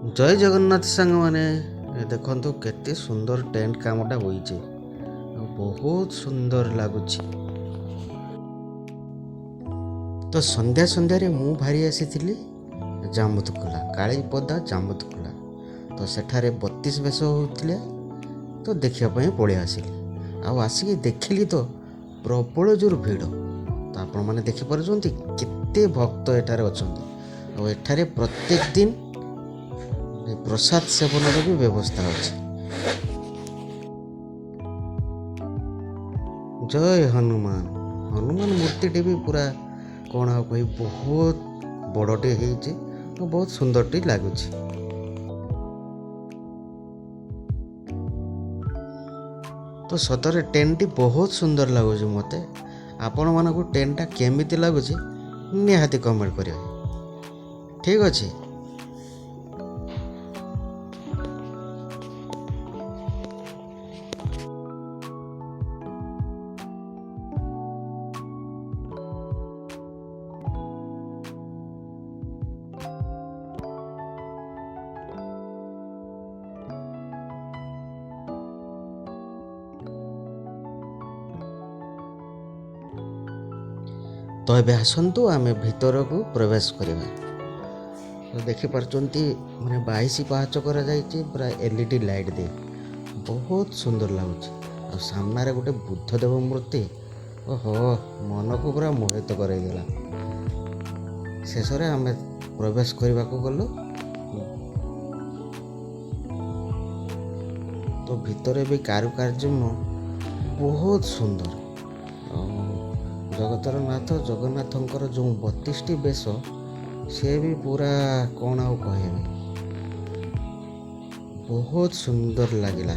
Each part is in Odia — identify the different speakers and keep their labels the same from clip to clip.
Speaker 1: ଜୟ ଜଗନ୍ନାଥ ସାଙ୍ଗମାନେ ଦେଖନ୍ତୁ କେତେ ସୁନ୍ଦର ଟେଣ୍ଟ କାମଟା ହୋଇଛି ଆଉ ବହୁତ ସୁନ୍ଦର ଲାଗୁଛି। ତ ସନ୍ଧ୍ୟା ସନ୍ଧ୍ୟାରେ ମୁଁ ବାହାରି ଆସିଥିଲି ଜାମୁତୁକୁଲା କାଳୀପଦା ଜାମୁତୁକୁଲା। ତ ସେଠାରେ 32 ବେଶ ହେଉଥିଲେ ତ ଦେଖିବା ପାଇଁ ପଳେଇ ଆସିଲି। ଆଉ ଆସିକି ଦେଖିଲି ତ ପ୍ରବଳ ଜୋର ଭିଡ଼। ତ ଆପଣମାନେ ଦେଖିପାରୁଛନ୍ତି କେତେ ଭକ୍ତ ଏଠାରେ ଅଛନ୍ତି। ଆଉ ଏଠାରେ ପ୍ରତ୍ୟେକ ଦିନ ପ୍ରସାଦ ସେବନର ବି ବ୍ୟବସ୍ଥା ଅଛି। ଜୟ ହନୁମାନ। ହନୁମାନ ମୂର୍ତ୍ତିଟି ବି ପୁରା କ'ଣ ଆଉ କହି ବହୁତ ବଡ଼ଟେ ହେଇଛି ଆଉ ବହୁତ ସୁନ୍ଦରଟି ଲାଗୁଛି। ତ ସତରେ ଟେଣ୍ଟଟି ବହୁତ ସୁନ୍ଦର ଲାଗୁଛି ମୋତେ। ଆପଣମାନଙ୍କୁ ଟେଣ୍ଟଟା କେମିତି ଲାଗୁଛି ନିହାତି କମେଣ୍ଟ କରିବେ। ଠିକ୍ ଅଛି। ତ ଏବେ ଆସନ୍ତୁ ଆମେ ଭିତରକୁ ପ୍ରବେଶ କରିବା। ଦେଖିପାରୁଛନ୍ତି ମାନେ 22 ପାହାଚ କରାଯାଇଛି ପୁରା LED ଲାଇଟ୍ ଦେଇ ବହୁତ ସୁନ୍ଦର ଲାଗୁଛି। ଆଉ ସାମ୍ନାରେ ଗୋଟେ ବୁଦ୍ଧଦେବ ମୂର୍ତ୍ତି ଓହୋ ମନକୁ ପୁରା ମୋହିତ କରାଇଦେଲା। ଶେଷରେ ଆମେ ପ୍ରବେଶ କରିବାକୁ ଗଲୁ। ତ ଭିତରେ ବି କାରୁକାର୍ଯ୍ୟ ବହୁତ ସୁନ୍ଦର। ଜଗତର ନାଥ ଜଗନ୍ନାଥଙ୍କର ଯେଉଁ 32ଟି ବେଶ ସେ ବି ପୁରା କ'ଣ ଆଉ କହିବି ବହୁତ ସୁନ୍ଦର ଲାଗିଲା।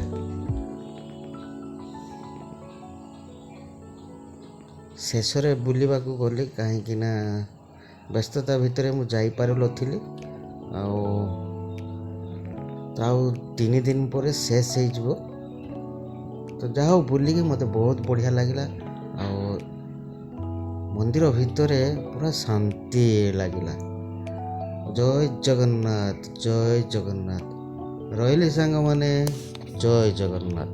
Speaker 1: ଶେଷରେ ବୁଲିବାକୁ ଗଲି କାହିଁକି ନା ବ୍ୟସ୍ତତା ଭିତରେ ମୁଁ ଯାଇପାରୁନଥିଲି। ଆଉ 3 ଦିନ ପରେ ଶେଷ ହେଇଯିବ। ତ ଯାହା ହଉ ବୁଲିକି ମୋତେ ବହୁତ ବଢ଼ିଆ ଲାଗିଲା। ଆଉ ମନ୍ଦିର ଭିତରେ ପୁରା ଶାନ୍ତି ଲାଗିଲା। ଜୟ ଜଗନ୍ନାଥ ଜୟ ଜଗନ୍ନାଥ। ରହିଲି ସାଙ୍ଗମାନେ ଜୟ ଜଗନ୍ନାଥ।